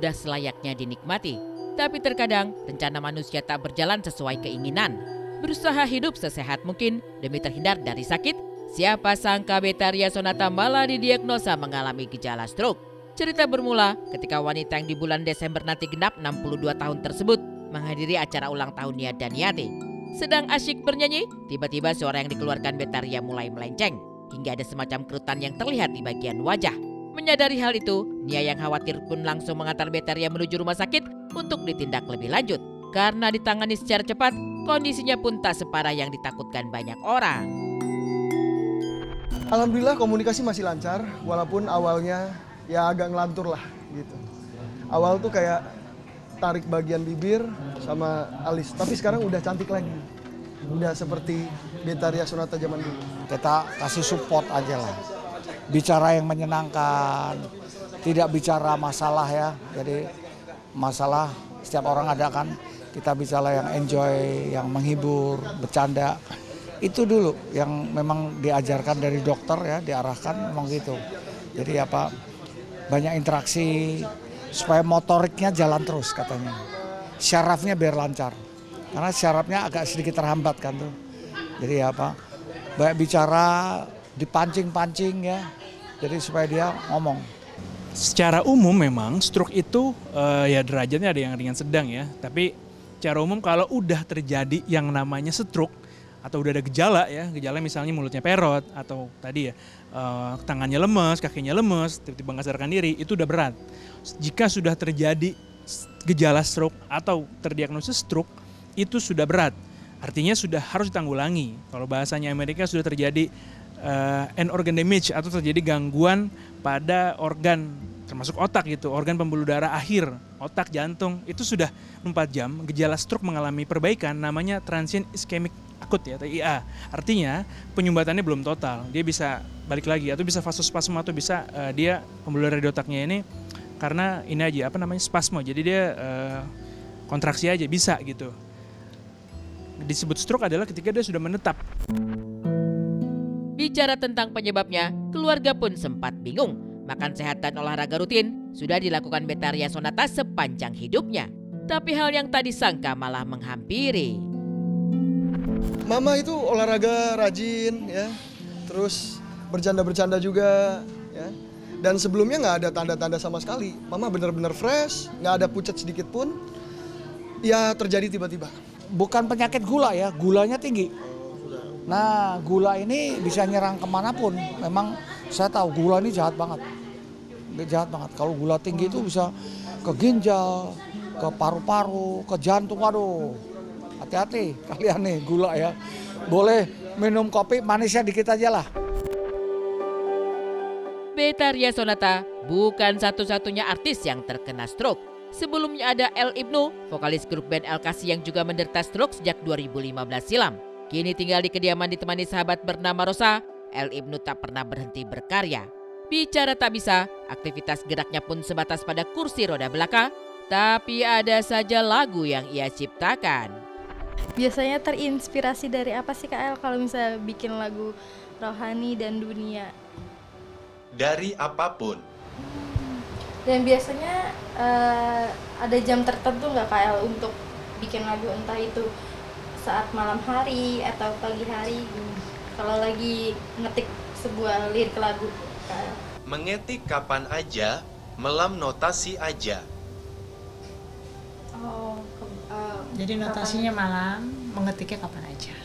sudah selayaknya dinikmati. Tapi terkadang rencana manusia tak berjalan sesuai keinginan. Berusaha hidup sesehat mungkin demi terhindar dari sakit, siapa sangka Betharia Sonata malah didiagnosa mengalami gejala stroke. Cerita bermula ketika wanita yang di bulan Desember nanti genap 62 tahun tersebut menghadiri acara ulang tahunnya Daniati. Sedang asyik bernyanyi, tiba-tiba suara yang dikeluarkan Betharia mulai melenceng hingga ada semacam kerutan yang terlihat di bagian wajah. Menyadari hal itu, Nia yang khawatir pun langsung mengantar Betharia menuju rumah sakit untuk ditindak lebih lanjut. Karena ditangani secara cepat, kondisinya pun tak separah yang ditakutkan banyak orang. Alhamdulillah komunikasi masih lancar, walaupun awalnya ya agak ngelantur lah gitu. Awal tuh kayak tarik bagian bibir sama alis, tapi sekarang udah cantik lagi. Udah seperti Betharia Sonata zaman dulu. Kita kasih support aja lah. Bicara yang menyenangkan, tidak bicara masalah ya. Jadi masalah setiap orang ada kan, kita bicara yang enjoy, yang menghibur, bercanda. Itu dulu yang memang diajarkan dari dokter ya, diarahkan memang gitu. Jadi apa, banyak interaksi supaya motoriknya jalan terus katanya. Syarafnya biar lancar. Karena syarafnya agak sedikit terhambat kan tuh. Jadi apa, banyak bicara, dipancing-pancing ya. Jadi supaya dia ngomong. Secara umum memang stroke itu ya derajatnya ada yang ringan sedang ya. Tapi secara umum kalau udah terjadi yang namanya stroke atau udah ada gejala ya, gejala misalnya mulutnya perot atau tadi ya tangannya lemes, kakinya lemes, tiba-tiba nggak sadarkan diri, itu udah berat. Jika sudah terjadi gejala stroke atau terdiagnosis stroke, itu sudah berat. Artinya sudah harus ditanggulangi. Kalau bahasanya Amerika sudah terjadi end organ damage atau terjadi gangguan pada organ termasuk otak gitu, organ pembuluh darah akhir, otak, jantung, itu sudah 4 jam gejala stroke mengalami perbaikan namanya transient ischemic akut ya, TIA. Artinya penyumbatannya belum total, dia bisa balik lagi atau bisa vasospasma atau bisa dia pembuluh darah di otaknya ini karena ini aja apa namanya spasmo, jadi dia kontraksi aja bisa gitu. Disebut stroke adalah ketika dia sudah menetap. Bicara tentang penyebabnya, keluarga pun sempat bingung. Makan sehat dan olahraga rutin sudah dilakukan Betharia Sonata sepanjang hidupnya. Tapi hal yang tak disangka malah menghampiri. Mama itu olahraga rajin ya, terus bercanda-bercanda juga ya. Dan sebelumnya nggak ada tanda-tanda sama sekali. Mama benar-benar fresh, nggak ada pucat sedikit pun. Ya terjadi tiba-tiba. Bukan penyakit gula ya, gulanya tinggi. Nah gula ini bisa nyerang kemanapun. Memang saya tahu gula ini jahat banget. Jahat banget. Kalau gula tinggi itu bisa ke ginjal, ke paru-paru, ke jantung. Waduh, hati-hati kalian nih gula ya. Boleh minum kopi manisnya dikit aja lah. Betharia Sonata bukan satu-satunya artis yang terkena stroke. Sebelumnya ada El Ibnu, vokalis grup band El Kasi yang juga menderita stroke sejak 2015 silam. Kini tinggal di kediaman ditemani sahabat bernama Rosa, El Ibnu tak pernah berhenti berkarya. Bicara tak bisa, aktivitas geraknya pun sebatas pada kursi roda belaka. Tapi ada saja lagu yang ia ciptakan. Biasanya terinspirasi dari apa sih Kak El kalau misalnya bikin lagu rohani dan dunia? Dari apapun. Dan biasanya ada jam tertentu nggak Kak El untuk bikin lagu, entah itu saat malam hari atau pagi hari, kalau lagi ngetik sebuah lirik lagu Kak El? Mengetik kapan aja, melam notasi aja. Oh, jadi notasinya malam, mengetiknya kapan aja.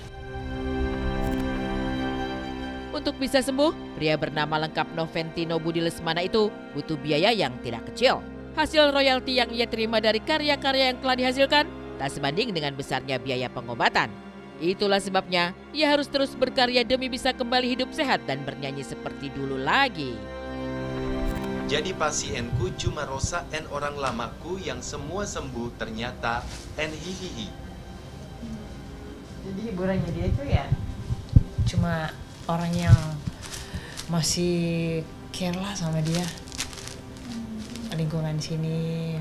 Untuk bisa sembuh, pria bernama lengkap Noventino Budi Lesmana itu butuh biaya yang tidak kecil. Hasil royalti yang ia terima dari karya-karya yang telah dihasilkan tak sebanding dengan besarnya biaya pengobatan. Itulah sebabnya ia harus terus berkarya demi bisa kembali hidup sehat dan bernyanyi seperti dulu lagi. Jadi pasienku cuma Rosa en orang lamaku yang semua sembuh ternyata en hihihi. Jadi hiburannya dia itu ya cuma orang yang masih care lah sama dia. Lingkungan sini,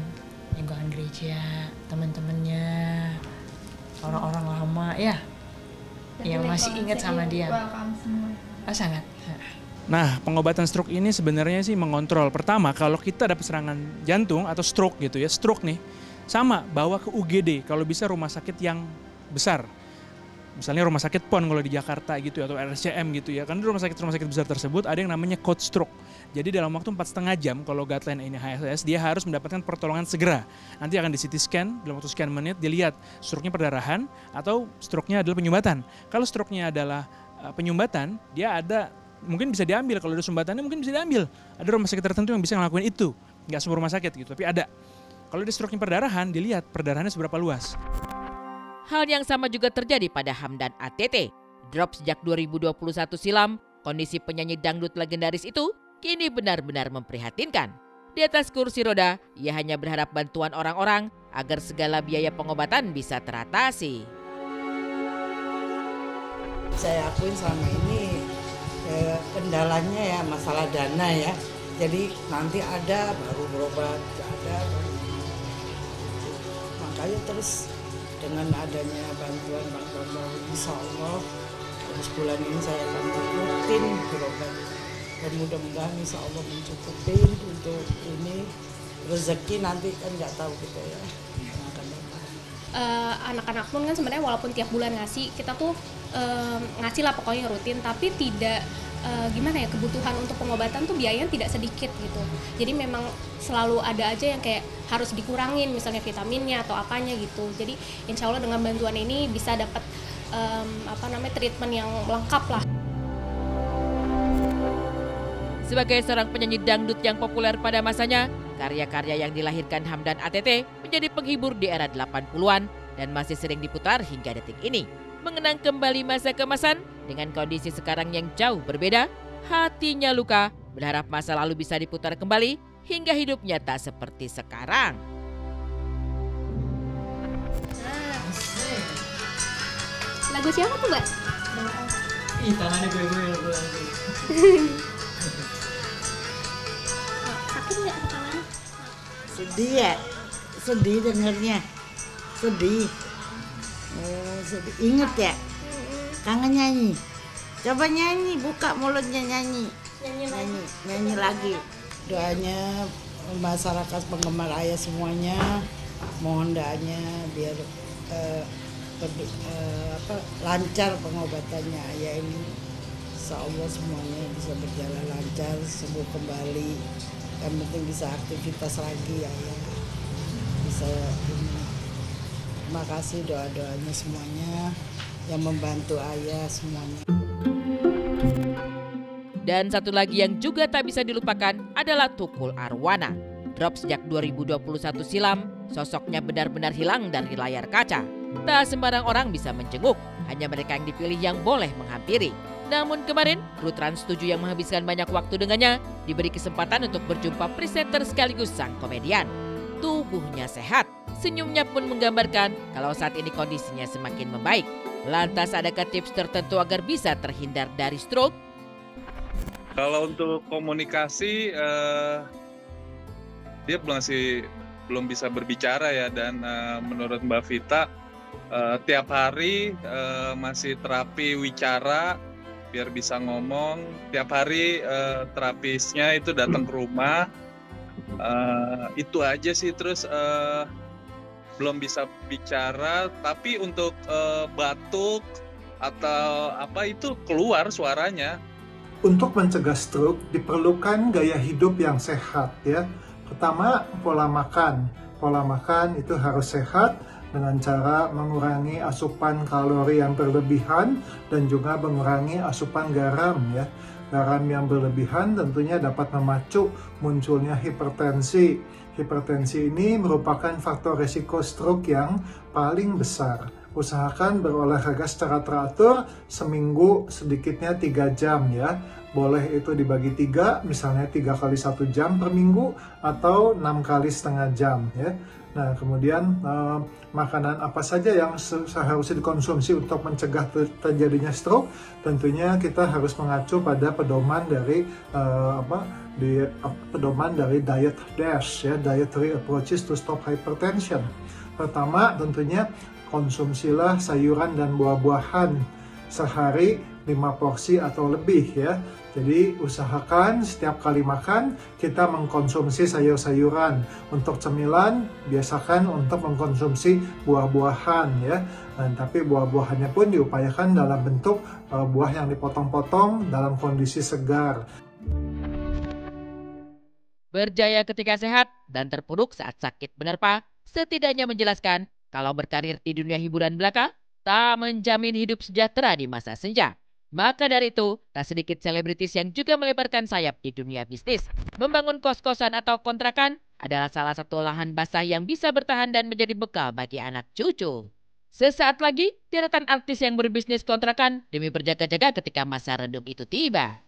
lingkungan gereja, teman-temannya, orang-orang lama ya, yang masih ingat sama dia. Welcome semua. Oh, sangat. Nah, pengobatan stroke ini sebenarnya sih mengontrol. Pertama, kalau kita dapat serangan jantung atau stroke gitu ya, stroke nih, sama bawa ke UGD kalau bisa rumah sakit yang besar. Misalnya rumah sakit PON kalau di Jakarta gitu ya, atau RSCM gitu ya. Karena di rumah sakit besar tersebut ada yang namanya code stroke. Jadi dalam waktu 4,5 jam kalau guideline ini HSS, dia harus mendapatkan pertolongan segera. Nanti akan di CT scan, dalam waktu sekian menit dilihat stroke-nya perdarahan atau stroke-nya adalah penyumbatan. Kalau stroke-nya adalah penyumbatan, dia ada mungkin bisa diambil, kalau ada sumbatannya mungkin bisa diambil. Ada rumah sakit tertentu yang bisa ngelakuin itu. Nggak semua rumah sakit gitu, tapi ada. Kalau di stroke-nya perdarahan, dilihat perdarahannya seberapa luas. Hal yang sama juga terjadi pada Hamdan ATT. Drop sejak 2021 silam, kondisi penyanyi dangdut legendaris itu kini benar-benar memprihatinkan. Di atas kursi roda, ia hanya berharap bantuan orang-orang agar segala biaya pengobatan bisa teratasi. Saya akuin selama ini kendalanya ya masalah dana ya. Jadi nanti ada baru berobat, ada baru. Makanya terus dengan adanya bantuan baru, insya Allah terus bulan ini saya akan rutin berobat. Dan mudah-mudahan insya Allah mencukupi untuk ini rezeki nanti kan nggak tahu kita ya. Anak-anak pun kan sebenarnya walaupun tiap bulan ngasih, kita tuh ngasih lah pokoknya rutin, tapi tidak gimana ya, kebutuhan untuk pengobatan tuh biayanya tidak sedikit gitu. Jadi memang selalu ada aja yang kayak harus dikurangin, misalnya vitaminnya atau apanya gitu. Jadi insya Allah dengan bantuan ini bisa dapat treatment yang lengkap lah. Sebagai seorang penyanyi dangdut yang populer pada masanya, karya-karya yang dilahirkan Hamdan ATT menjadi penghibur di era 80-an dan masih sering diputar hingga detik ini. Mengenang kembali masa keemasan dengan kondisi sekarang yang jauh berbeda, hatinya luka, berharap masa lalu bisa diputar kembali hingga hidupnya tak seperti sekarang. Lagu siapa tuh, Mbak? Ih, tangannya gue. Sakit nggak kepalanya? Sedih ya, sedih dengernya, sedih. Sedih. Ingat ya, kangen nyanyi. Coba nyanyi, buka mulutnya nyanyi. Nyanyi lagi. Doanya masyarakat penggemar Ayah semuanya, mohon doanya biar lancar pengobatannya Ayah ini. Insya Allah semuanya bisa berjalan lancar, sembuh kembali. Yang penting bisa aktivitas lagi Ayah. Bisa ini. Terima kasih doa-doanya semuanya yang membantu Ayah semuanya. Dan satu lagi yang juga tak bisa dilupakan adalah Tukul Arwana. Drop sejak 2021 silam, sosoknya benar-benar hilang dari layar kaca. Tak sembarang orang bisa menjenguk, hanya mereka yang dipilih yang boleh menghampiri. Namun kemarin, kru Trans 7 yang menghabiskan banyak waktu dengannya diberi kesempatan untuk berjumpa presenter sekaligus sang komedian. Tubuhnya sehat, senyumnya pun menggambarkan kalau saat ini kondisinya semakin membaik. Lantas adakah tips tertentu agar bisa terhindar dari stroke? Kalau untuk komunikasi, dia belum bisa berbicara ya, dan menurut Mbak Vita tiap hari masih terapi wicara biar bisa ngomong. Tiap hari terapisnya itu datang ke rumah. Itu aja sih. Terus belum bisa bicara, tapi untuk batuk atau apa itu keluar suaranya. Untuk mencegah stroke diperlukan gaya hidup yang sehat ya. Pertama, pola makan. Pola makan itu harus sehat dengan cara mengurangi asupan kalori yang berlebihan dan juga mengurangi asupan garam ya. Garam yang berlebihan tentunya dapat memacu munculnya hipertensi. Hipertensi ini merupakan faktor risiko stroke yang paling besar. Usahakan berolahraga secara teratur seminggu sedikitnya 3 jam ya. Boleh itu dibagi 3, misalnya 3 kali 1 jam per minggu atau 6 kali setengah jam ya. Nah kemudian makanan apa saja yang seharusnya dikonsumsi untuk mencegah terjadinya stroke? Tentunya kita harus mengacu pada pedoman dari pedoman dari diet DASH ya, Dietary Approaches to Stop Hypertension. Pertama tentunya konsumsilah sayuran dan buah-buahan sehari 5 porsi atau lebih ya. Jadi usahakan setiap kali makan kita mengkonsumsi sayur-sayuran. Untuk cemilan biasakan untuk mengkonsumsi buah-buahan ya. Tapi buah-buahannya pun diupayakan dalam bentuk buah yang dipotong-potong dalam kondisi segar. Berjaya ketika sehat dan terpuruk saat sakit menerpa, setidaknya menjelaskan kalau berkarir di dunia hiburan belaka tak menjamin hidup sejahtera di masa senja. Maka dari itu, tak sedikit selebritis yang juga melebarkan sayap di dunia bisnis. Membangun kos-kosan atau kontrakan adalah salah satu lahan basah yang bisa bertahan dan menjadi bekal bagi anak cucu. Sesaat lagi, deretan artis yang berbisnis kontrakan demi berjaga-jaga ketika masa redup itu tiba.